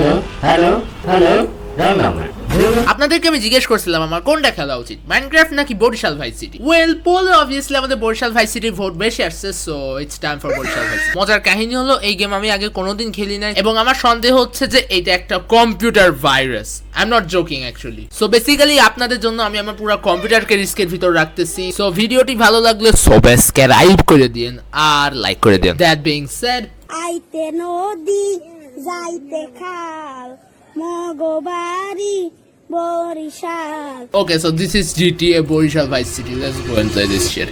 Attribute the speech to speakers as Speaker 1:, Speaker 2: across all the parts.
Speaker 1: Hello hello hello wrong number.
Speaker 2: আপনাদেরকে আমি জিজ্ঞেস করছিলাম আমার কোনটা খেলা উচিত, মাইনক্রাফট নাকি বরিশাল ভাইস সিটি। ওয়েল পোলে অবভিয়াসলি আমাদের বরিশাল ভাইস সিটির ভোট বেশি আসছে, so it's time for Barishal vice. মজার কাহিনী হলো এই গেম আমি আগে কোনোদিন খেলি নাই এবং আমার সন্দেহ হচ্ছে যে এটা একটা computer virus. I am not joking actually. So basically আপনাদের জন্য আমি আমার পুরো কম্পিউটারকে রিস্কের ভিতর রাখতেছি। সো ভিডিওটি ভালো লাগলে সাবস্ক্রাইব করে দিন আর লাইক করে দিন। দ্যাট বিং সেড,
Speaker 3: আইতে নদী যাইতে খাল Mogbari Barishal.
Speaker 2: okay, so this is GTA Borishal Vice City. Let's go and play this shit.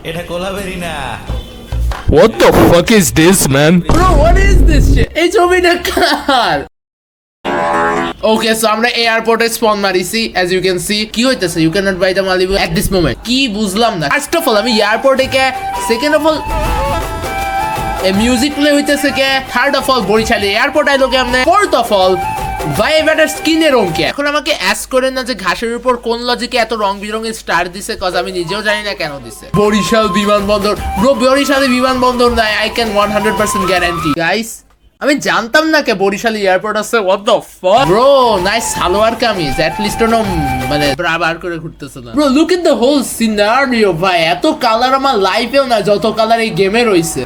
Speaker 4: এটা কোলাবেরি না।
Speaker 2: What the fuck is this, man? Bro, what is this shit? এই ছবিটা কার? Okay, so আমরা এয়ারপোর্টে স্পন মারিছি, as you can see. কি হইতেছে? You cannot buy the Malibu at this moment. কি বুঝলাম না। First of all, আমি এয়ারপোর্টে কে, second of all এই মিউজিক প্লে হইতেছে কে, থার্ড অফ অল বরিশালে এয়ারপোর্ট আইলো কে আমনে, ফোর্থ অফ অল ভাই এবারের স্কিনের রং কে। এখন আমাকে অ্যাস করেন না যে ঘাসের উপর কোন লজিকে এত রং বিরঙের স্টার দিছে, কজ আমি নিজেও জানি না কেন দিছে। বরিশাল বিমানবন্দর, ব্রো বরিশালে বিমানবন্দর নাই, আই ক্যান 100% গ্যারান্টি গাইস। আমি জানতাম না কে বরিশাল এয়ারপোর্ট আছে। What the fuck bro, nice salwar kameez, at least no মানে ব্রাবার করে ঘুরতেছে না। Bro look at the whole scenario ভাই, এত কালার আমার লাইফেও না যত কালার এই গেমে রইছে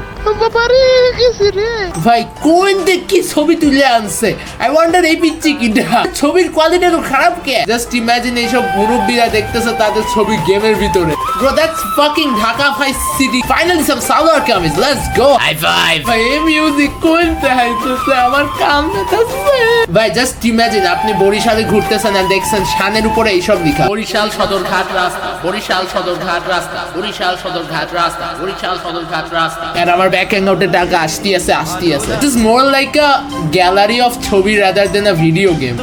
Speaker 2: ভাই। কোন দেখ কি ছবি তুলে আনছে, আই ওয়ান্ডার এই পিচ্ছি কিটা, ছবির কোয়ালিটি তো খারাপ কে। জাস্ট ইমাজিন এইসব মুরব্বীরা দেখতেছে তাদের ছবি গেমের ভিতরে। Bro that's fucking Dhaka Vice City. Finally some salwar kameez, let's go. High five ভাই। এই মিউজিক কোনটা হাইতেছে, আমার কান ব্যথাচ্ছে ভাই। জাস্ট ইমাজিন আপনি বরিশালে ঘুরতেছেন আর দেখছেন শানের উপরে এইসব লেখা, বরিশাল সদরঘাট রাস্তা, বরিশাল সদরঘাট রাস্তা, বরিশাল সদরঘাট রাস্তা, বরিশাল সদরঘাট রাস্তা। আর আমার ব্যাক অ্যাকাউন্টে টাকা আসতে আছে। It is more like a gallery of ছবি rather than a video game.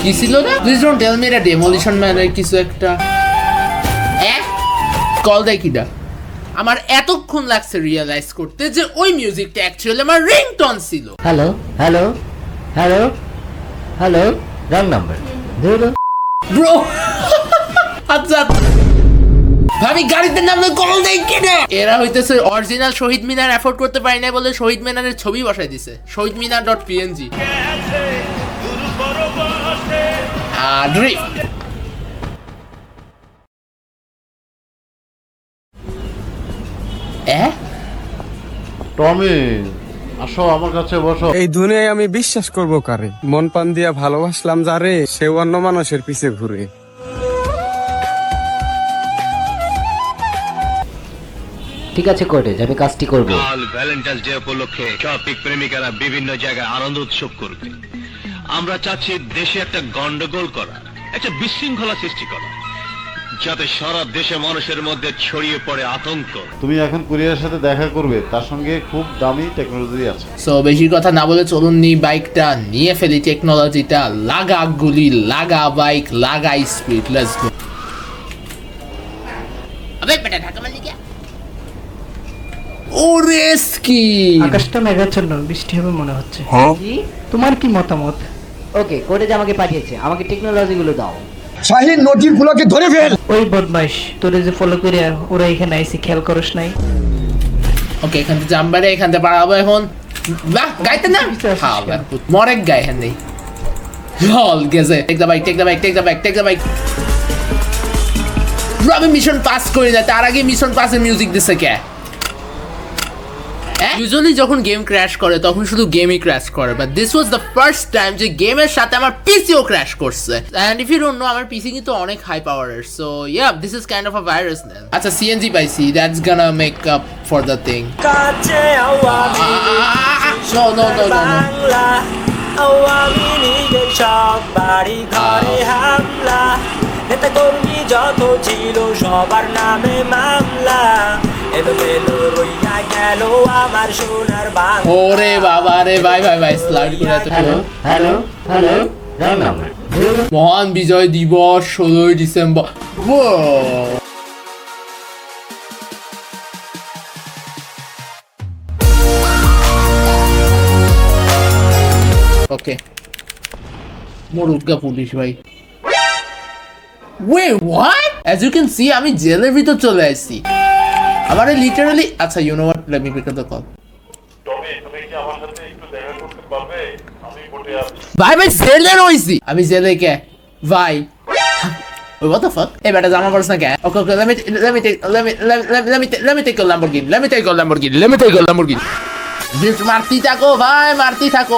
Speaker 2: কি ছিল না? Please don't tell me এটা Demolition Man এর কিছু একটা। কল দেয় কিটা? আমার এতক্ষণ লাগছে রিয়েলাইজ করতে যে ওই মিউজিকটা অ্যাকচুয়ালি আমার রিংটোন ছিল।
Speaker 1: Hello hello hello hello wrong number.
Speaker 2: Bro আচ্ছা ভাবি গাড়িতে নামলে কল দেয় কিনা? এরা হইতেছে অরিজিনাল শহীদ মিনার এফোর্ড করতে পারি না বলে শহীদ মিনারের ছবি বসাই দিছে, শহীদ মিনার .png।
Speaker 5: টমি আসো আমার কাছে বসো।
Speaker 6: এই দুনিয়ায় আমি বিশ্বাস করব কারে? মন প্রাণ দিয়া ভালোবাসলাম যারে, সে অন্য মানুষের পিছে ঘুরে।
Speaker 1: ঠিক আছে কোর্টেজ, আমি কাজটি করব।
Speaker 7: কাল ভ্যালেন্টাইন্স ডে উপলক্ষে টপিক প্রেমিকারা বিভিন্ন জায়গায় আনন্দ উৎসব করবে। আমরা চাচ্ছি দেশে একটা গন্ডগোল করা, একটা বিশৃঙ্খলা সৃষ্টি করা, যাতে সারা দেশে মানুষের মধ্যে ছড়িয়ে পড়ে আতঙ্ক।
Speaker 5: তুমি এখন কুরিয়ারের সাথে দেখা করবে, তার সঙ্গে খুব দামি টেকনোলজি আছে।
Speaker 2: সো বেশি কথা না বলে চলুন নি বাইকটা নিয়ে ফেলি, টেকনোলজিটা লাগা, গুলি লাগা, বাইক লাগা, স্পিড, লেটস গো। আবে বেটা ঢাকা মালি কে? ওরে স্কি
Speaker 8: আকাশটা মেঘাচ্ছন্ন, বৃষ্টি হবে মনে হচ্ছে।
Speaker 1: জি
Speaker 8: তোমার কি মতামত?
Speaker 1: ওকে, কোর্টেজ আমাকে পাঠিয়েছে, আমাকে টেকনোলজি গুলো দাও।
Speaker 9: শাহিন নোটিশগুলোকে ধরে ফেল।
Speaker 8: ওই বদমাইশ তোরে যে ফলো করে ওরা এখানে আইসি, খেয়াল করস নাই?
Speaker 2: ওকে এখান থেকে জাম্বারে, এখান থেকে পারাবো এখন। বাহ গাইতে না মরেক গায় এখান নেই। লল গেছে। Take the bike, take the bike, take the bike, take the bike. আমি মিশন পাস করি না, তার আগে মিশন পাসের মিউজিক দিছে কে? ইউজুয়ালি যখন গেম ক্র্যাশ করে তখন শুধু গেমই ক্র্যাশ করে, but this was the first time যে গেমের সাথে আমার পিসিও ক্র্যাশ করছে। And if you don't know, আমার পিসি কিন্তু অনেক হাই পাওয়ারের, so yeah this is kind of a virus দেন। আচ্ছা সিএনজি পাইছি, that's gonna make up for the thing. No no no no no,
Speaker 10: Awami লীগের সব বাড়ি ঘরে হামলা, নেতা কর্মী যত ছিল সবার নামে মামলা, এলোমেলো রইয়া গেল আমার সোনার বাংলা।
Speaker 2: ওরে বাবা রে, ভাই ভাই ভাই স্লাইড করে এত।
Speaker 1: Hello hello hello wrong number.
Speaker 2: মহান বিজয় দিবস 16ই ডিসেম্বর। ওকে মোরুগা পুলিশ ভাই। Wait, what? As you can see, আমি জেলের ভিতর চলে আসছি। আমার লিটারালি, আচ্ছা you know what, let me pick up the call. ভাই জেলে রইছি আমি জেলে কে ভাই what the fuck এই বেটা জামা পরছ না কে ওকে ওকে let me take your Lamborghini মারতি থাকো ভাই মারতি থাকো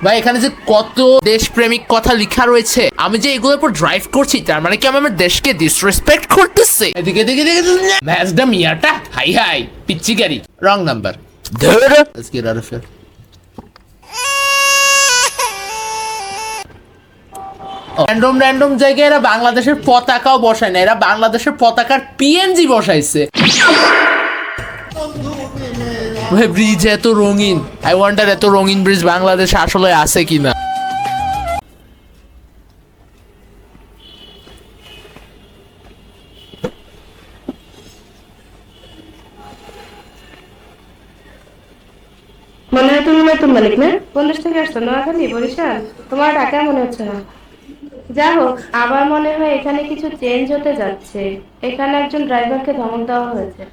Speaker 2: ভাই এখানে যে কত দেশপ্রেমিক কথা লেখা রয়েছে আমি যে এগুলোর উপর ড্রাইভ করছি তার মানে কি আমি আমার দেশকে ডিসরেসপেক্ট করতেছে এদিকে ম্যাজডা মিয়াটা হাই পিচ্চি গাড়ি রং নাম্বার ধর let's get out of here random জায়গায় এরা বাংলাদেশের পতাকাও বসায় না এরা বাংলাদেশের পতাকার পিএনজি বসাইছে ভাই ব্রিজ এত রঙিন আই ওয়ান্ডার এত রঙিন ব্রিজ বাংলাদেশে আসলে আছে কিনা
Speaker 3: মনে হয় তুমি নতুন মালিক না? কোন দেশ থেকে আসছো? নোয়াখালী, বরিশাল? তোমার ঢাকা মনে হচ্ছে না। যা হোক, আবার মনে হয় এখানে কিছু চেঞ্জ হতে যাচ্ছে। এখানে একজন ড্রাইভারকে ধমক দেওয়া হয়েছে।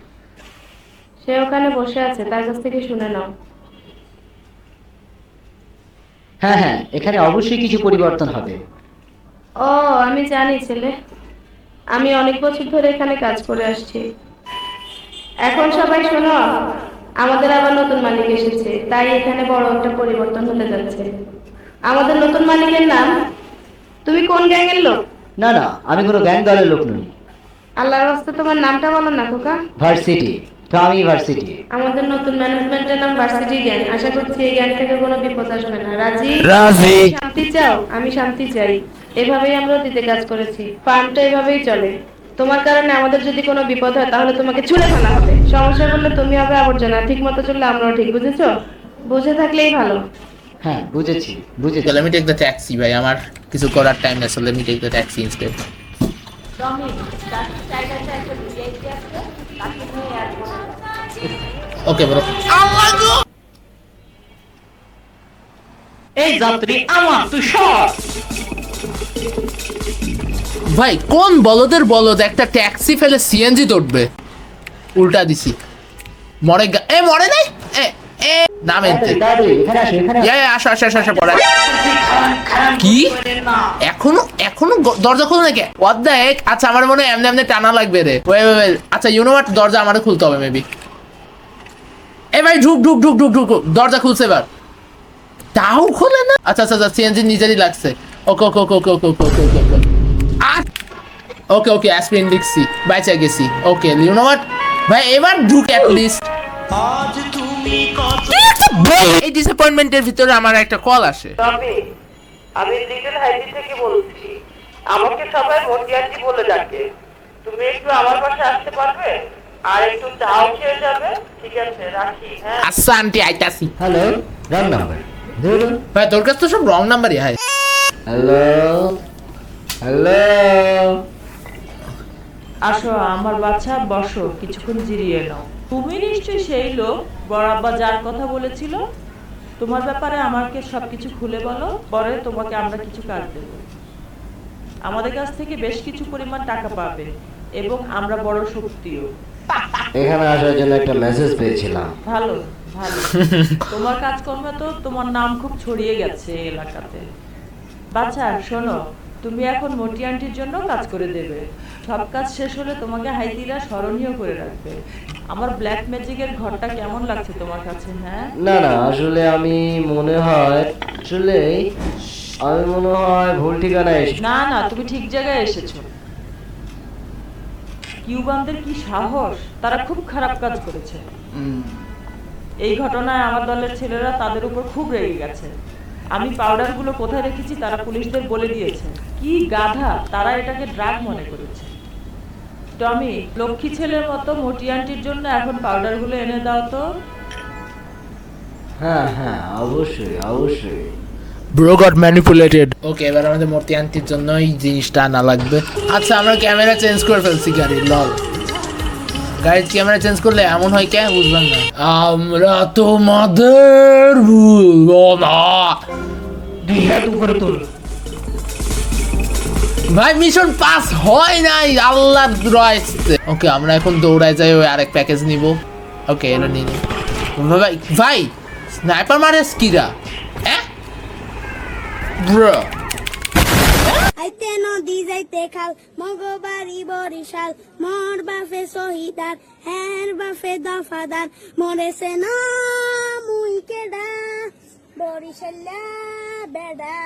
Speaker 3: সে ওখানে বসে আছে, তার কাছ থেকে শুনে নাও।
Speaker 1: হ্যাঁ এখানে অবশ্যই কিছু পরিবর্তন হবে।
Speaker 3: ও, আমি জানি ছেলে। আমি অনেক বছর ধরে এখানে কাজ করে আসছি। এখন সবাই শোনো, আমাদের আবার নতুন মালিক এসেছে, তাই এখানে বড় একটা পরিবর্তন হতে যাচ্ছে। আমাদের নতুন মালিকের নাম, তুমি কোন গ্যাংয়ের লোক?
Speaker 1: না আমি কোনো গ্যাং দলের লোক নই।
Speaker 3: আল্লাহর রাস্তায় তোমার নামটা বলো না খোকা।
Speaker 1: ভার্সিটি, টমি ভার্সিটি।
Speaker 3: আমাদের নতুন ম্যানেজমেন্টের নাম ভার্সিটি গ্যাং। আশা করছি এই গ্যাং থেকে কোনো বিপদ আসবে না। রাজি? শান্তি চাও? আমি শান্তি চাই। এভাবেই আমরা দিতে কাজ করেছি। ফার্মটা এভাবেই চলে। তোমার কারণে আমাদের যদি কোনো বিপদ হয় তাহলে তোমাকে ছুঁড়ে ফেলা হবে। সমস্যা বললে তুমি হবে আবর্জনা। ঠিক মতো চললে আমরাও ঠিক, বুঝেছো? বুঝে থাকলেই ভালো।
Speaker 1: হ্যাঁ বুঝেছি।
Speaker 2: let me take the taxi ভাই আমার কিছু করার টাইম নেই so let me take the taxi instead okay bro
Speaker 8: এই যাত্রী আমার তুই সর
Speaker 2: ভাই কোন বলদের বলদ একটা ট্যাক্সি ফেলে সিএনজি দৌড়বে উল্টা দিছি মরে মরে নাই নাম এনতে আসো পড়া কি এখনো দরজা খুলে নাকি what the heck আচ্ছা আমার মনে হয় এমনি টানা লাগবে রে আচ্ছা ইউ নো হোয়াট দরজা আমারে খুলতে হবে মেবি ভাই ঢুক দরজা খুলছে এবার তাও খুলে না আচ্ছা সিএনজি নিজেরই লাগছে ওকে অ্যাসপিরিন লিখছি বাইচা গেছি ওকে ইউ নো হোয়াট ভাই এবার ঢুক অ্যাট লিস্ট এই ডিসঅ্যাপয়েন্টমেন্টের ভিতরে আমার একটা কল আসে
Speaker 11: আমি লিটল হাইজি থেকে বলছি আমাকে সবাই মতিয়াজি বলে ডাকে তুমি একটু আমার পাশে আসতে পারবে আর একটু চাও খেয়ে যাবে ঠিক আছে রাখি হ্যাঁ
Speaker 2: আচ্ছা আন্টি আইতাছি
Speaker 1: হ্যালো রং নাম্বার ধরুন
Speaker 2: ভাই তোর কাছে তো সব রং নাম্বারই হয়
Speaker 1: হ্যালো
Speaker 11: আসো আমার বাচ্চা বসো কিছুক্ষণ জিরিয়ে নাও তুমি নিশ্চয়ই সেই লোক বড় আব্বা যার কথা বলেছিল তোমার ব্যাপারে আমাকে সবকিছু খুলে বলো পরে তোমাকে আমরা কিছু কাজ দেব আমাদের কাছ থেকে বেশ কিছু পরিমাণ টাকা পাবে এবং আমরা বড় শক্তিও
Speaker 1: এখানে আসার জন্য একটা মেসেজ পেয়েছিলাম
Speaker 11: ভালো তোমার কাজকর্মে তো তোমার নাম খুব ছড়িয়ে গেছে এলাকাতে বাচ্চা শোনো তুমি এখন মটি আন্টির জন্য কাজ করে দেবে সব কাজ শেষ হলে তোমাকে হাইতিরা স্মরণীয় করে রাখবে আমার ব্ল্যাক ম্যাজিকের ঘরটা কেমন লাগছে তোমার কাছে হ্যাঁ
Speaker 1: না আসলে আমি মনে হয় ভুল ঠিকানায় এসেছি
Speaker 11: না তুমি ঠিক জায়গায় এসেছো কিউবানদের কি সাহস তারা খুব খারাপ কাজ করেছে এই ঘটনায় আমার দলের ছেলেরা তাদের উপর খুব রেগে গেছে আমি পাউডারগুলো কোথায় রেখেছি তারা পুলিশদের বলে দিয়েছে কি গাধা তারা এটাকে ড্রাগ মনে করেছে টমি লক্ষ্মী ছেলের মতো মোটি আন্টির জন্য এখন পাউডারগুলো এনে দাও তো
Speaker 1: হ্যাঁ অবশ্যই
Speaker 2: ব্রো গট ম্যানিপুলেটেড ওকে এবার আমাদের মূর্তি আন্টির জন্য এই জিনিসটা আনা লাগবে আচ্ছা আমরা ক্যামেরা চেঞ্জ করে ফেলছি গাড়ির গাড়ির ক্যামেরা চেঞ্জ করলে এমন হয় কেন বুঝলাম না আমরা তোমাদের ভুলবো না ভাই মিশন পাস হয় নাই আল্লাহ রয়েছে ওকে আমরা এখন দৌড়ায় যাই ওই আরেক প্যাকেজ নিব ওকে এটা নিয়ে নি। ভাই ভাই স্নাইপার মারে কিরা হ্যাঁ ব্রো
Speaker 3: আইতে নদী যাইতে খাল মগবাড়ি বরিশাল মোর বাফে শহীদার হের বাফে দফাদার মরেছে না মুই কেডা বরিশাল্লা বেডা